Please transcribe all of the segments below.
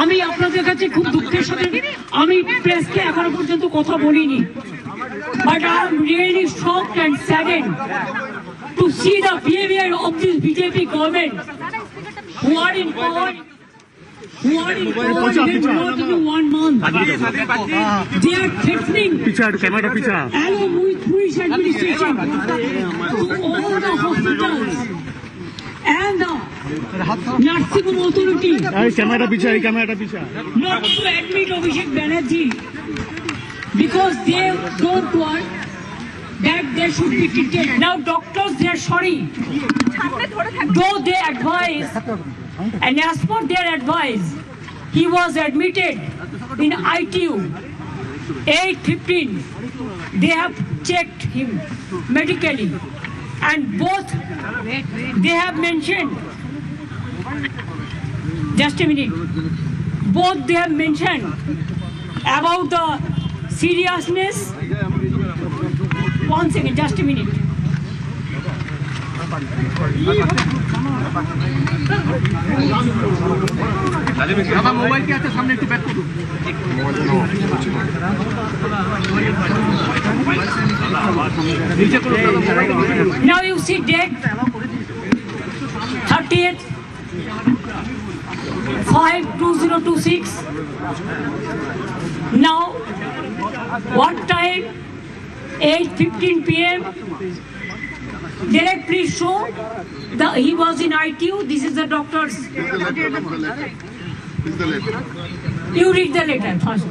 আমি আপনাদের কাছে খুব দুঃখের সাথে আমি প্রেসকে এখনো পর্যন্ত কথা বলিনি, but I am really shocked and saddened to see the behavior of this BJP government who are in power even more than 1 month. They are threatening along with police administration to all the hospitals and the nursing home authority not to admit Abhishek Banerjee because they don't want that they should be treated. Now doctors, they are sorry, though they advise, and as per their advice, he was admitted in ITU 8:15. They have checked him medically, and both they have mentioned, just a minute, both they have mentioned about the seriousness. One second, just a minute. Now you see date 30th 5/2026. Now what time? 8:15 p.m. Derek, please show he was in ITU. This is the doctor's. You read the letter first.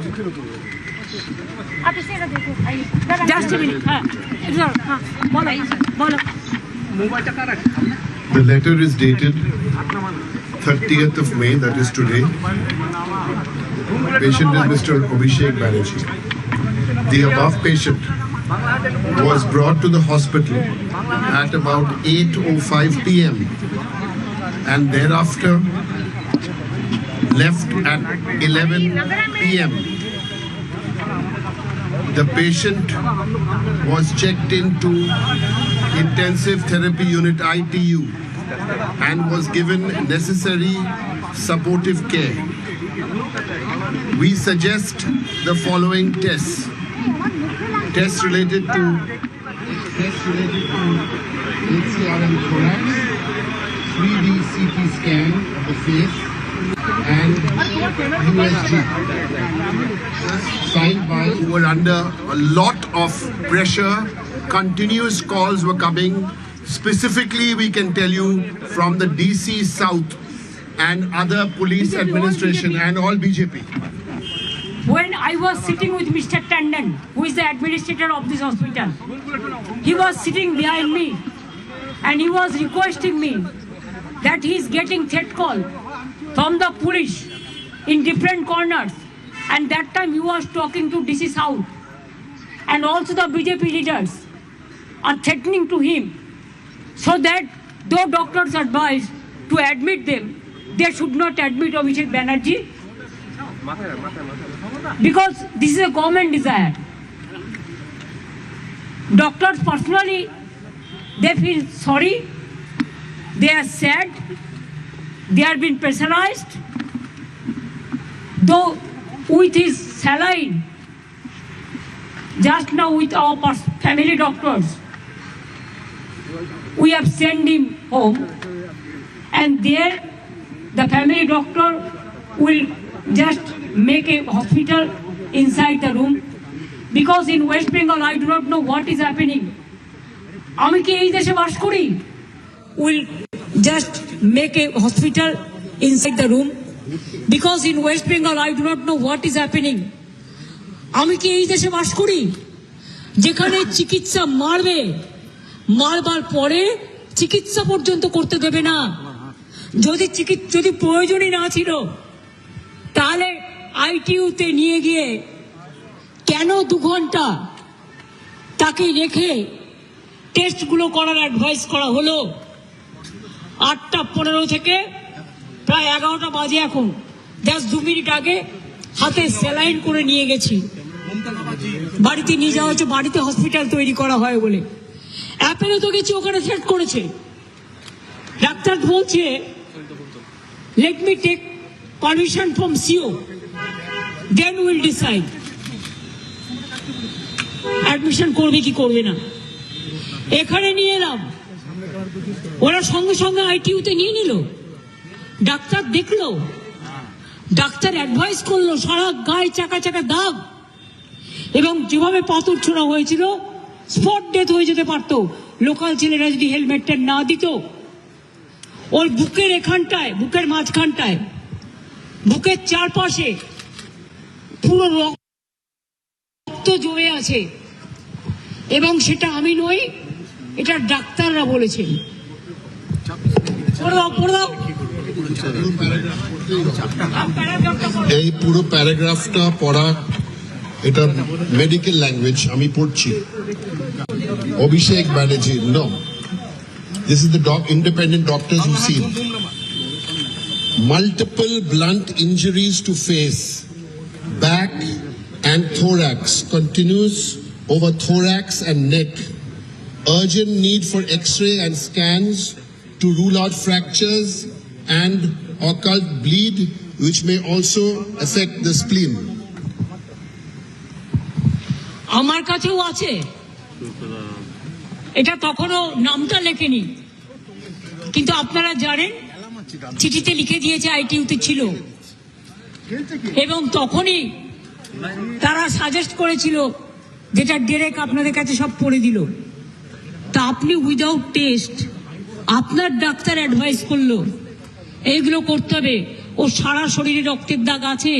Just a minute. The letter is dated 30th of May, that is today. Patient is Mr. Abhishek Banerjee. The above patient was brought to the hospital at about 8:05 p.m. and thereafter left at 11 p.m. The patient was checked into intensive therapy unit ITU and was given necessary supportive care. We suggest the following tests. Tests related to HCRM thorax, 3D CT scan of the face, and USG. Signed by who were under a lot of pressure. Continuous calls were coming. Specifically, we can tell you from the DC South and other police administration and all BJP. When I was sitting with Mr. Tandon, who is the administrator of this hospital, he was sitting behind me and he was requesting me that he is getting threat call from the police in different corners, and that time he was talking to DC South and also the BJP leaders are threatening to him so that though doctors advise to admit them, they should not admit Abhishek Banerjee because this is a government desire. Doctors personally, they feel sorry, they are sad, they are being pressurized, though with his saline, just now with our family doctors, we have sent him home, and there the family doctor will just make a hospital inside the room because in West Bengal I do not know what is happening. আমি কি এই দেশে বাস করি? Will just make a hospital inside the room because in West Bengal I do not know what is happening. আমি কি এই দেশে বাস করি যেখানে চিকিৎসা মারবার পরে চিকিৎসা পর্যন্ত করতে দেবে না? যদি প্রয়োজনই না ছিল তাহলে আইটিইউতে নিয়ে গিয়ে কেন 2 ঘন্টা তাকে রেখে টেস্টগুলো করার অ্যাডভাইস করা হলো? 8:15 থেকে প্রায় 11টা বাজে এখন, জাস্ট 2 মিনিট আগে হাতে স্যালাইন করে নিয়ে গেছি, বাড়িতে নিয়ে যাওয়া হচ্ছে, বাড়িতে হসপিটাল তৈরি করা হয় বলে। অ্যাপেলে তো গেছি, ওখানে থ্রেট করেছে, ডাক্তার বলছে let me take permission from CO, then we'll decide admission করবে কি করবে না। এখানে নিয়ে এলাম, ওরা সঙ্গে সঙ্গে আইটিইউতে নিয়ে নিল, ডাক্তার দেখলো, ডাক্তার অ্যাডভাইস করলো, সারা গায়ে চাকা চাকা দাগ, এবং যেভাবে পাথর ছোড়া হয়েছিল স্পট ডেথ হয়ে যেতে পারতো লোকাল ছেলেরা যদি হেলমেটটা না দিত। ওর বুকের এখানটায়, বুকের মাঝখানটায়, বুকের চারপাশে পুরো রক্ত জমে আছে, এবং সেটা আমি নই, এটা ডাক্তাররা বলেছেন। এই পুরো প্যারাগ্রাফটা পড়া, এটা মেডিকেল ল্যাঙ্গুয়েজ, আমি পড়ছি। Abhishek Banerjee, no, this is the independent doctors who've seen multiple blunt injuries to face, back and thorax, continuous over thorax and neck, urgent need for x-ray and scans to rule out fractures and occult bleed which may also affect the spleen. আমার কাছেও আছে, এটা তখনও নামটা লেখেনি, কিন্তু আপনারা জানেন চিঠিতে লিখে দিয়েছে আইটিইউতে ছিল, এবং তখনই তারা সাজেস্ট করেছিল, যেটা ডিরেক্ট আপনাদের কাছে সব পড়ে দিল। তা আপনি উইদাউট টেস্ট, আপনার ডাক্তার অ্যাডভাইস করলো এইগুলো করতে হবে, ও সারা শরীরে রক্তের দাগ আছে,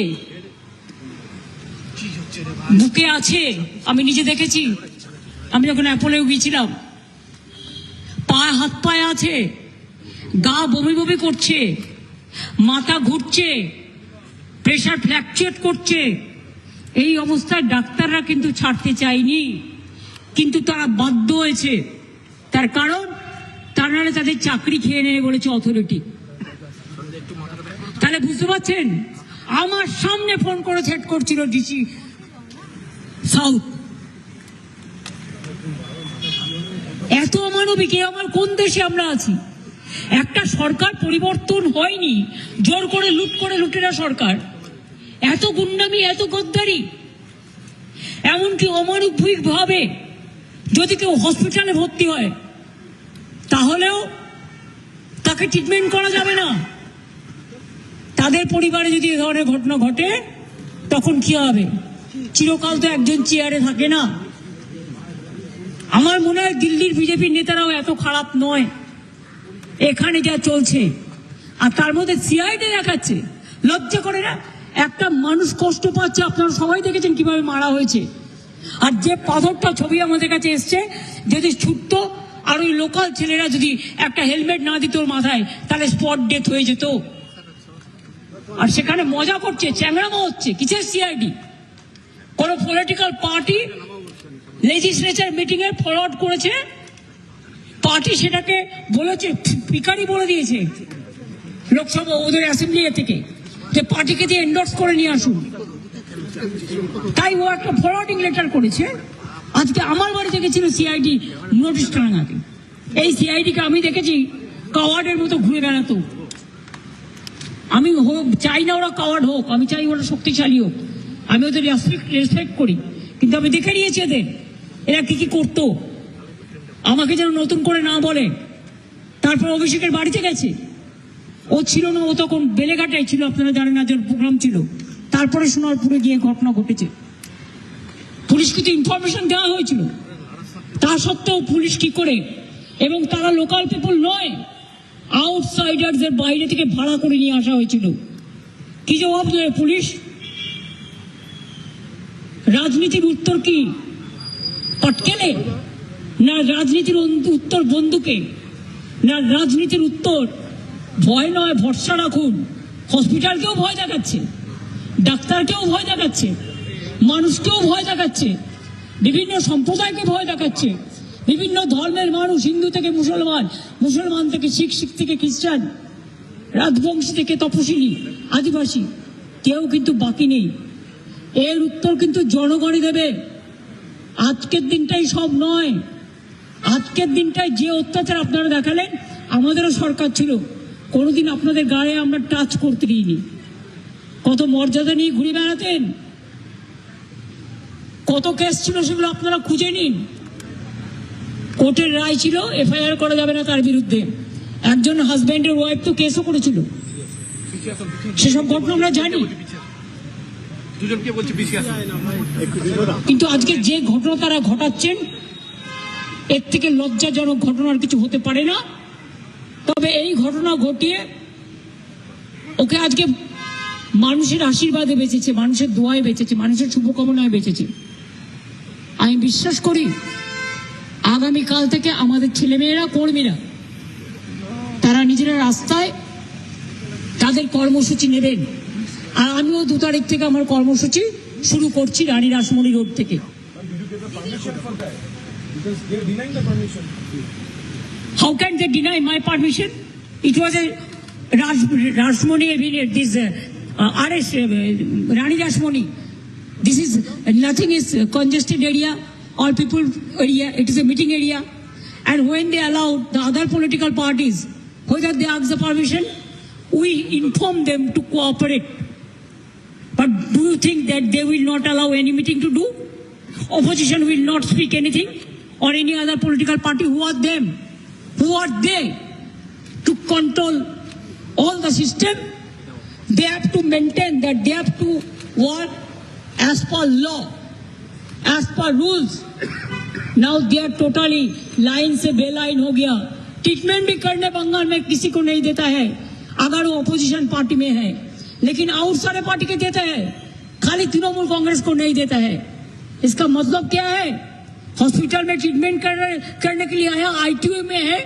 বুকে আছে, আমি নিজে দেখেছি, আমি যখন অ্যাপোলেও গিয়েছিলাম, পায়ে হাত পায়ে আছে, গা বমি বমি করছে, মাথা ঘুরছে, প্রেশার ফ্ল্যাকচুয়েট করছে। এই অবস্থায় ডাক্তাররা কিন্তু ছাড়তে চায়নি, কিন্তু তারা বাধ্য হয়েছে। তার কারণ তারা তাদের চাকরি খেয়ে নেবে বলেছে অথরিটি। তাহলে বুঝতে পারছেন, আমার সামনে ফোন করে সেট করছিল ডিসি সাউথ। এত অমানবিক, আমার কোন দেশে আমরা আছি? একটা সরকার পরিবর্তন হয়নি, জোর করে লুট করে লুটেরা সরকার, এত গুন্ডামি, এত গদ্দারি, এমনকি অমানবিক ভাবে যদি কেউ হসপিটালে ভর্তি হয় তাহলেও তাকে ট্রিটমেন্ট করা যাবে না। তাদের পরিবারে যদি এ ধরনের ঘটনা ঘটে তখন কি হবে? চিরকাল তো একজন চেয়ারে থাকে না। আমার মনে হয় দিল্লির বিজেপির নেতারাও এত খারাপ নয়, এখানে যা চলছে। আর তার মধ্যে সিআইডি দেখাচ্ছে, লজ্জা করে না? একটা মানুষ কষ্ট পাচ্ছে, আপনারা সবাই দেখেছেন কিভাবে মারা হয়েছে। আর যে পাথরটা ছবি আমাদের কাছে এসছে, যদি ছুটতো আর ওই লোকাল ছেলেরা যদি একটা হেলমেট না দিত ওর মাথায়, তাহলে স্পট ডেথ হয়ে যেত। আর সেখানে মজা করছে, চ্যাংড়ামো হচ্ছে। কিসের সিআইডি? কোন পলিটিক্যাল পার্টি লেজিসলেচার মিটিং এ ফরওয়ার্ড করেছে, পার্টি সেটাকে বলেছে, পিকারি বলে দিয়েছে লোকসভা ওদের অ্যাসেম্বলি থেকে, যে পার্টিকে দিয়ে এন্ডোর্স করে নিয়ে আসুন। তাই ও একটা ফরওয়ার্ডিং লেটার করেছে। আজকে আমার বাড়িতে গেছিল সিআইডি নোটিশ টাঙাতে। এই সিআইডিকে আমি দেখেছি কাওয়ার্ডের মতো ঘুরে বেড়াতো। আমি চাই না ওরা কাওয়ার্ড হোক, আমি চাই ওরা শক্তিশালী হোক, আমি ওদের রেসপেক্ট করি, কিন্তু আমি দেখে নিয়েছি এরা কি কি করতো। আমাকে যেন নতুন করে না বলে। তারপর অভিষেকের বাড়িতে গেছে, ও ছিল না, ও তখন বেলেঘাটায় ছিল, আপনারা জানেন না, যে প্রোগ্রাম ছিল। তারপরে সোনারপুরে গিয়ে ঘটনা ঘটেছে। পুলিশকে তো ইনফরমেশন দেওয়া হয়েছিল, তা সত্ত্বেও পুলিশ কি করে, এবং তারা লোকাল পিপল নয়, আউটসাইডারদের বাইরে থেকে ভাড়া করে নিয়ে আসা হয়েছিল। কি জবাব দেবে পুলিশ? রাজনীতির উত্তর কি? পটকেলে? না রাজনীতির উত্তর বন্দুকে? না রাজনীতির উত্তর ভয় নয়, ভরসা রাখুন। হসপিটালকেও ভয় দেখাচ্ছে, ডাক্তারকেও ভয় দেখাচ্ছে, মানুষকেও ভয় দেখাচ্ছে, বিভিন্ন সম্প্রদায়কে ভয় দেখাচ্ছে, বিভিন্ন ধর্মের মানুষ, হিন্দু থেকে মুসলমান, মুসলমান থেকে শিখ, শিখ থেকে খ্রিস্টান, রাজবংশী থেকে তপশিলি, আদিবাসী, কেউ কিন্তু বাকি নেই। এর উত্তর কিন্তু জনগণই দেবে। আজকের দিনটাই সব নয়। আজকের দিনটাই যে অত্যাচার আপনারা দেখালেন, আমাদেরও সরকার ছিল, কোনোদিন আপনাদের গায়ে আমরা টাচ করতে দিইনি। কত মর্যাদা নিয়ে ঘুরে বেড়াতেন, কত কেস ছিল সেগুলো আপনারা খুঁজে নিন। কোর্টের রায় ছিল এফআইআর করা যাবে না তার বিরুদ্ধে, একজন হাজব্যান্ডের ওয়াইফ তো কেসও করেছিল, সেসব ঘটনা আমরা জানি। কিন্তু আজকে যে ঘটনা তারা ঘটাচ্ছেন এর থেকে লজ্জাজনক ঘটনার কিছু হতে পারে না। তবে এই ঘটনা ঘটিয়ে ওকে আজকে মানুষের আশীর্বাদে বেঁচেছে, মানুষের দোয়ায় বেঁচেছে, মানুষের শুভকামনায় বেঁচেছে। আমি বিশ্বাস করি আগামীকাল থেকে আমাদের ছেলেমেয়েরা, কর্মীরা তারা নিজেরা রাস্তায় তাদের কর্মসূচি নেবেন। আর আমিও 2 তারিখ থেকে আমার কর্মসূচি শুরু করছি রানী রাসমণি রোড থেকে। How can they deny my permission? It was a Rashmoni, this arrest, Rani Rashmoni. This is nothing is congested area, all people area, it is a meeting area. And when they allowed the other political parties, whether they ask the permission, we inform them to cooperate. But do you think that they will not allow any meeting to do? Opposition will not speak anything, or any other political party? Who are them? Who are they to control all the system? They have to maintain that they have to work as per law, as per rules. Now they are totally line से बेलाइन हो गया। Treatment भी करने बंगाल में किसी को नहीं देता है अगर वो अपोजिशन पार्टी में है, लेकिन और सारे पार्टी के देता है, खाली तृणमूल कांग्रेस को नहीं देता है। इसका मतलब क्या है? हॉस्पिटल में ट्रीटमेंट करने के लिए आया, आईटीयू में है,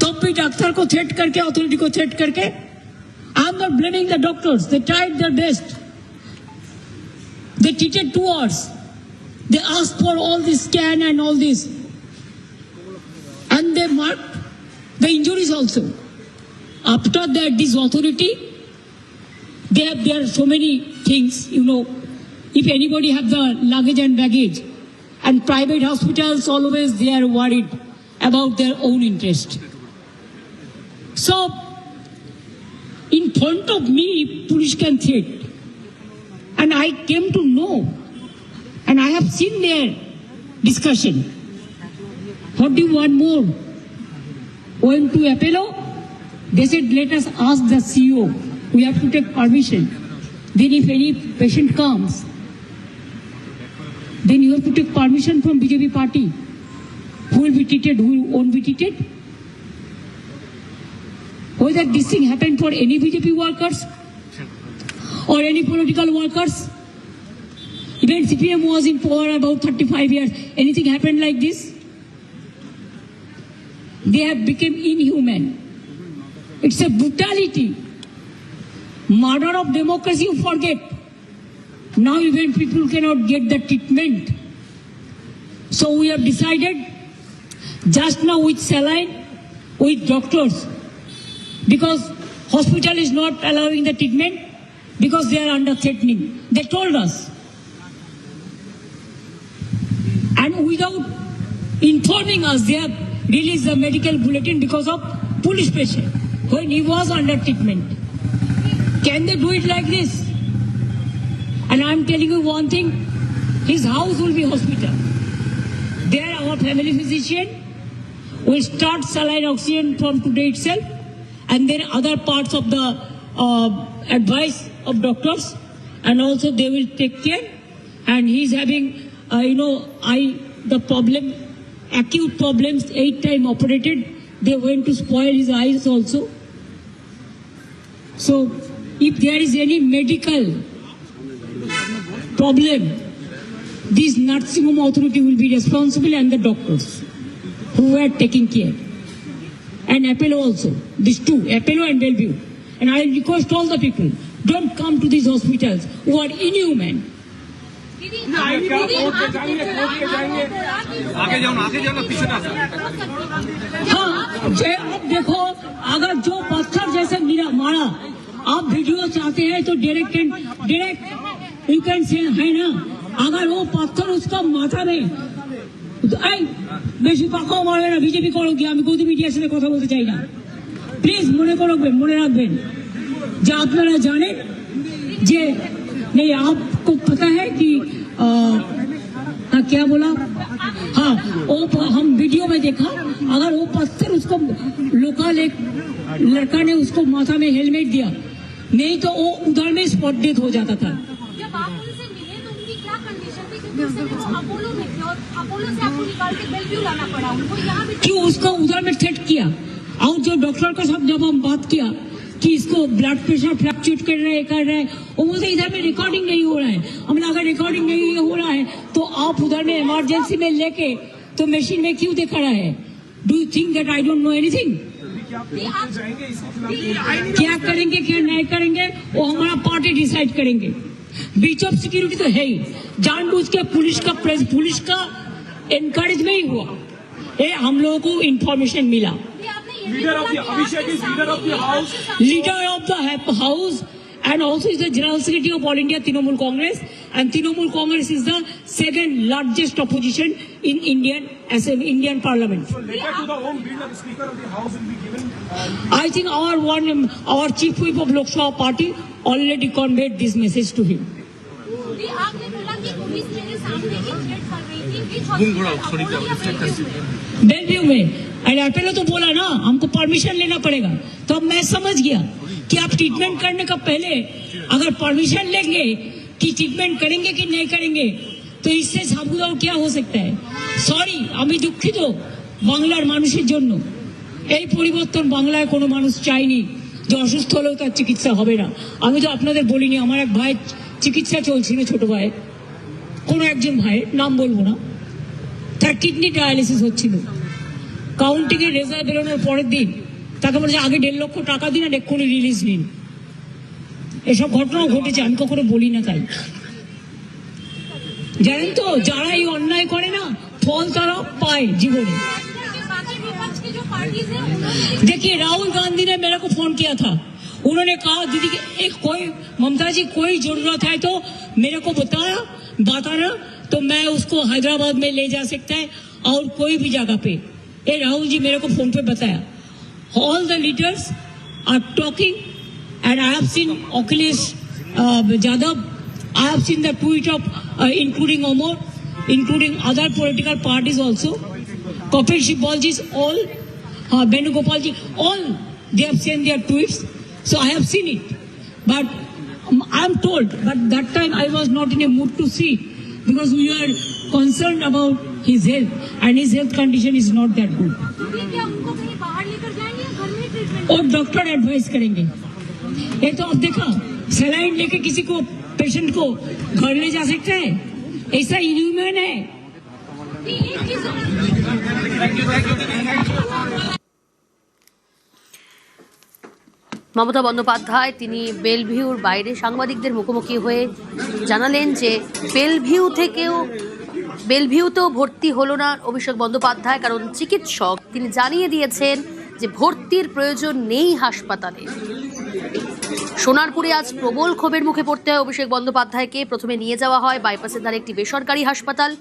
तब भी डॉक्टर को थ्रेट करके, अथॉरिटी को थ्रेट करके। I am not blaming the doctors, they tried their best, they treated 2 hours, they asked for all this scan and all this, and they marked the injuries also. After that, this authority, there are so many things, you know, if anybody have the luggage and baggage, and private hospitals always they are worried about their own interest. So in front of me police can threat, and I came to know, and I have seen their discussion. What do you want more? Went to Apollo, they said let us ask the CEO, we have to take permission. Then if any patient comes, then you have to take permission from BJP party. Who will be treated, who won't be treated? Whether this thing happened for any BJP workers or any political workers. Even CPM was in power about 35 years. Anything happened like this? They have become inhuman. It's a brutality. Murder of democracy, you forget. Now even people cannot get the treatment. So we have decided just now with saline, with doctors, because hospital is not allowing the treatment because they are under threatening. They told us. And without informing us, they have released the medical bulletin because of police pressure when he was under treatment. Can they do it like this? And I'm telling you one thing, his house will be hospital. There our family physician will start saline oxygen from today itself, and then other parts of the advice of doctors, and also they will take care. And he's having, the problem, acute problems, 8 times operated. They went to spoil his eyes also. So if there is any medical problem, this nursing home authority will be responsible, and the doctors who are taking care. And Apollo also, these two, Apollo and Bellevue. And I request all the people, don't come to these hospitals who are inhuman. हाँ, अब देखो, अगर जो पत्थर जैसे मारा, आप video चाहते हैं तो डायरेक्ट यू कैन से है ना, अगर वो पत्थर उसका माथा में বেশি পাকাও মারবে না, বিজেপি করো কি, আমি গদি মিডিয়ার সাথে কথা বলতে চাই না। প্লিজ মনে রাখবেন যে আপনারা জানেন जे नहीं, आपको पता है कि क्या बोला, हाँ वो हम वीडियो में देखा, अगर वो पत्थर उसको लोकल एक लड़का ने उसको माथा में हेलमेट दिया, नहीं तो वो उधर में स्पॉट डेथ हो जाता था। जब आप उनसे मिले तो उनकी क्या कंडीशन थी, क्योंकि उस समय वो अपोलो में थे और अपोलो से आपको निकाल के बेलव्यू लाना पड़ा उनको, यहाँ भी क्यों उसको उधर में थ्रेट किया। और जो डॉक्टर के साथ जब हम बात किया कि इसको ब्लड प्रेशर फ्लक्चुएट कर रहे हैं, वो मुझे इधर में रिकॉर्डिंग नहीं हो रहा है। हमने अगर रिकॉर्डिंग नहीं हो रहा है तो आप उधर में इमरजेंसी में लेके तो मशीन में क्यों दिखा रहा है? Do you think that I don't know anything? क्या करेंगे क्या नहीं करेंगे वो हमारा पार्टी डिसाइड करेंगे। बीच ऑफ सिक्योरिटी तो है ही, जानबूझ के पुलिस का एनकरेज में ही हुआ। ये हम लोगों को इंफॉर्मेशन मिला। Leader of the Abhishek is leader of the house. Leader of the house and also is the General Secretary of All India Trinamool Congress, and Trinamool Congress is the second largest opposition in Indian Parliament. So letter to the home bill of the Speaker of the House will be given. I think our Chief Whip of Lok Sabha Party already conveyed this message to him. आपने बोला कि police मेरे सामने ही threat कर रही थी, बीच hospital Belvieu में। अरे पहले तो बोला ना हमको परमिशन लेना पड़ेगा, तो अब मैं समझ गया कि आप ट्रीटमेंट करने का पहले अगर परमिशन लेंगे कि ट्रीटमेंट करेंगे कि नहीं करेंगे, तो इससे साबुदाव क्या हो सकता है। सॉरी, আমি দুঃখিত বাংলার মানুষের জন্য। এই পরিবর্তন বাংলায় কোনো মানুষ চায়নি যে অসুস্থ হলেও তার চিকিৎসা হবে না। আমি তো আপনাদের বলিনি, আমার এক ভাই চিকিৎসা চলছিল, ছোট ভাই, কোনো একজন ভাইয়ের নাম বলবো না, তার কিডনি ডায়ালিসিস হচ্ছিল। কাউন্টিং এর রেজাল্ট বেরোনোর পরের দিন তাকে বলেছে আগে 1.5 লক্ষ টাকা দিন আর এক্ষুনি রিলিজ নিন। এসব ঘটনাও ঘটেছে, আমি কখনো বলি না। তাই জানেন তো, যারা এই অন্যায় করে না ফল তারা পায় জীবনে। देखिए राहुल गांधी ने मेरे को फोन किया था, उन्होंने कहा दीदी एक कोई ममता जी कोई जरूरत है तो मेरे को बताना तो मैं उसको हैदराबाद में ले जा सकता है और कोई भी जगह पे। ये राहुल जी मेरे को फोन पे बताया। All the leaders are talking and I have seen Akhilesh Yadav, I have seen the tweet of including Omar, including other political parties also. Kapil Sibal ji, all, Venugopal ji, all they have sent their tweets. So I have seen it. But I am told, but that time I was not in a mood to see because we are concerned about his health and his health condition is not that good. और doctor advice करेंगे। ये तो अब देखा saline लेके किसी को patient को घर ले जा सकते हैं, ऐसा इनह्यूमन है। মমতা বন্দ্যোপাধ্যায় তিনি বেলভিউর বাইরে সাংবাদিকদের মুখোমুখি হয়ে জানালেন যে বেলভিউতেও ভর্তি হলো না অভিষেক বন্দ্যোপাধ্যায়, কারণ চিকিৎসক তিনি জানিয়ে দিয়েছেন যে ভর্তির প্রয়োজন নেই হাসপাতালে। সোনারপুরে আজ প্রবল ক্ষোভের মুখে পড়তে হয় অভিষেক বন্দ্যোপাধ্যায়কে। প্রথমে নিয়ে যাওয়া হয় বাইপাসের ধারে একটি বেসরকারি হাসপাতাল,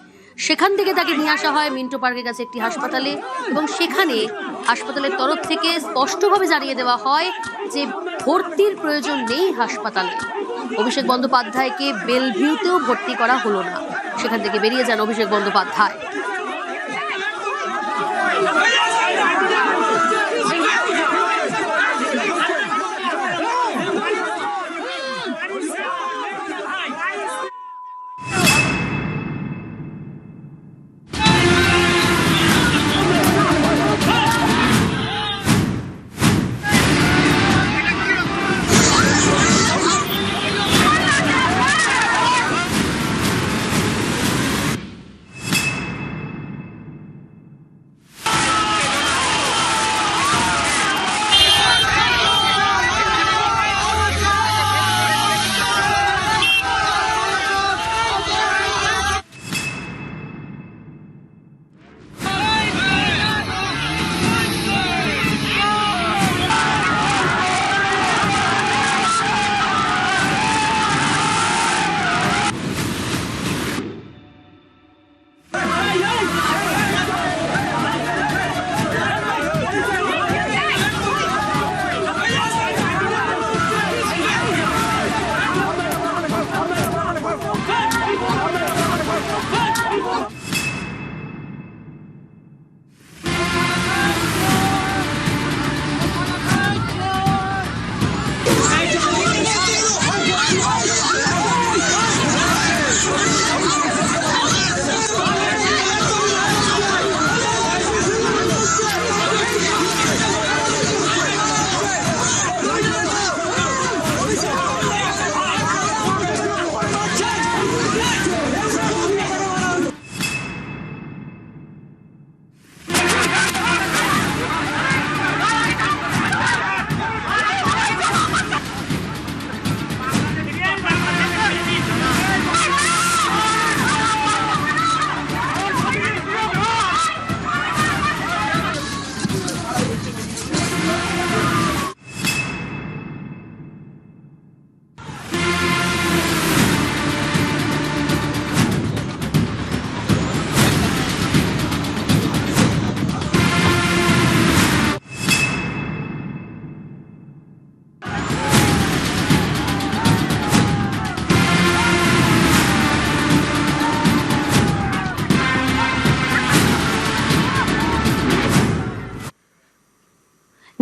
সেখান থেকে তাকে নিয়ে আসা হয় মিন্টো পার্কের কাছে একটি হাসপাতালে এবং সেখানে হাসপাতালের তরফ থেকে স্পষ্টভাবে জানিয়ে দেওয়া হয় যে ভর্তির প্রয়োজন নেই হাসপাতালে। অভিষেক বন্দ্যোপাধ্যায়কে বেলভিউতেও ভর্তি করা হলো না, সেখান থেকে বেরিয়ে যান অভিষেক বন্দ্যোপাধ্যায়।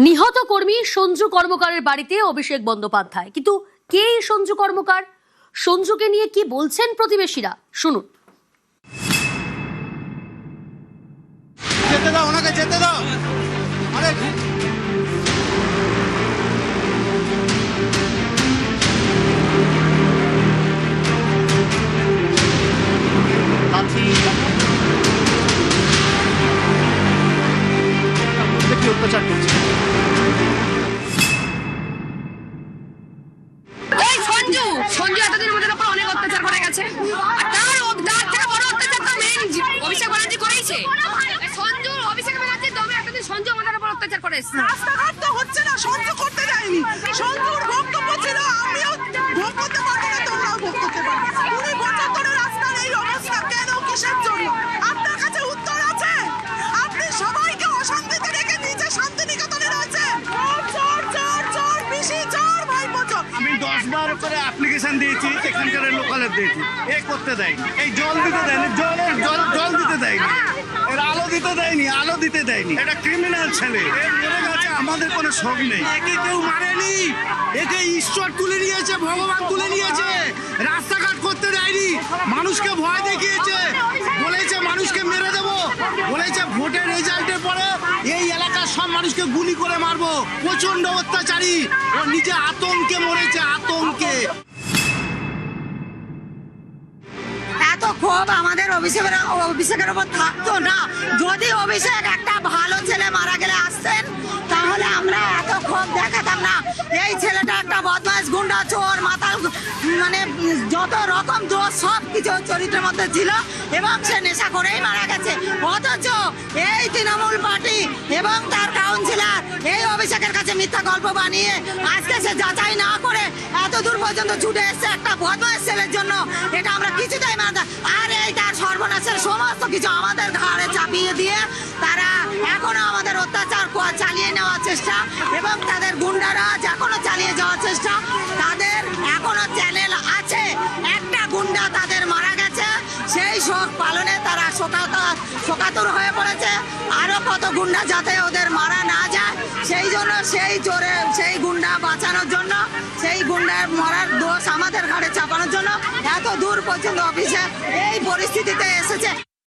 নিহত কর্মী সঞ্জু কর্মকারের বাড়িতে অভিষেক বন্দ্যোপাধ্যায়, কিন্তু কে এই সঞ্জু কর্মকার? সঞ্জুকে নিয়ে কি বলছেন প্রতিবেশীরা, শুনুন। যেতে দাও, ওনাকে যেতে দাও। আরে কি অত্যাচার করছে? এই সঞ্জু এতদিন আমাদের উপর অনেক অত্যাচার করে গেছে। আর তার থেকে বড় অত্যাচার তো মেইন অভিষেক ব্যানার্জি করেছে। সঞ্জু অভিষেক ব্যানার্জির দমে এতদিন সঞ্জু আমাদের উপর অত্যাচার করে এসেছে। রাস্তাঘাট তো হচ্ছে না, সঞ্জু করতে যায়নি। সঞ্জুর বক্তব্য ছিল আমিও ভোগ করতে পারবো না, তোমরাও ভোগ করতে পারবে। 20 বছর ধরে রাস্তার এই অবস্থা কেন, কিসের জন্য? আপনার কাছে উত্তর আছে? আপনি সবাইকে অশান্তিতে রেখে নিজে শান্তিনিকেতনে রয়েছেন। চোর চোর চোর পিসি চোর ভাইপো চোর। আমি 10 বার করে অ্যাপ্লিকেশন দিয়েছি, এখানকার লোকালের দিয়েছি, এ করতে দেয়নি। এই জল দিতে দেয়নি, জল দিতে দেয়নি, এর আলো দিতে দেয়নি। এটা ক্রিমিনাল ছেলে, মেরে গেছে, আমাদের কোনো শোক নেই। একে কেউ মারেনি, একে ঈশ্বর তুলে নিয়েছে, ভগবান তুলে নিয়েছে। রাস্তাঘাট করতে দেয়নি, মানুষকে ভয় দেখিয়েছে, বলেছে মানুষকে মেরে দেবো, বলেছে ভোটের রেজাল্টের পরে এই এলাকার সব মানুষকে গুলি করে মারবো। প্রচন্ড অত্যাচারী, ও নিজে আতঙ্কে মরেছে, আতঙ্কে। এত ক্ষোভ আমাদের অভিষেকের উপর থাকতো না। যদি অভিষেক একটা ভালো ছেলে মারা গেলে আসতেন, তাহলে আমরা এত ক্ষোভ দেখাতাম না। এই ছেলেটা একটা বদমাশ, গুন্ডা, চোর, মাতাল, মানে যত রকম দোষ সব কিছু চরিত্রের মধ্যে ছিল, এবং সে নেশা করেই মারা গেছে। অথচ এই তৃণমূল পার্টি এবং তার কাউন্সিলর এই অভিষেকের কাছে মিথ্যা গল্প বানিয়ে আজকে সে যাচাই না করে এত দূর পর্যন্ত ছুটে এসছে একটা বদমাশ ছেলের জন্য। এটা আমরা কিছুতেই মানতে। আর এই তার সর্বনাশের সমস্ত কিছু আমাদের ঘাড়ে চাপিয়ে দিয়ে তারা এখনো আমাদের অত্যাচার চালিয়ে নেওয়ার চেষ্টা, এবং তাদের গুন্ডারাজ এখনো চালিয়ে যাওয়ার চেষ্টা। তাদের এখনো চ্যানেল আছে। একটা গুন্ডা তাদের মারা গেছে, সেই শোক পালনে তারা শোকাতুর হয়ে পড়েছে। আরো কত গুন্ডা যাতে ওদের মারা না যায়, সেই জন্য সেই গুন্ডা বাঁচানোর জন্য, সেই গুন্ডার মরার দোষ আমাদের ঘাড়ে চাপানোর জন্য এত দূর পর্যন্ত অফিসে এই পরিস্থিতিতে এসেছে।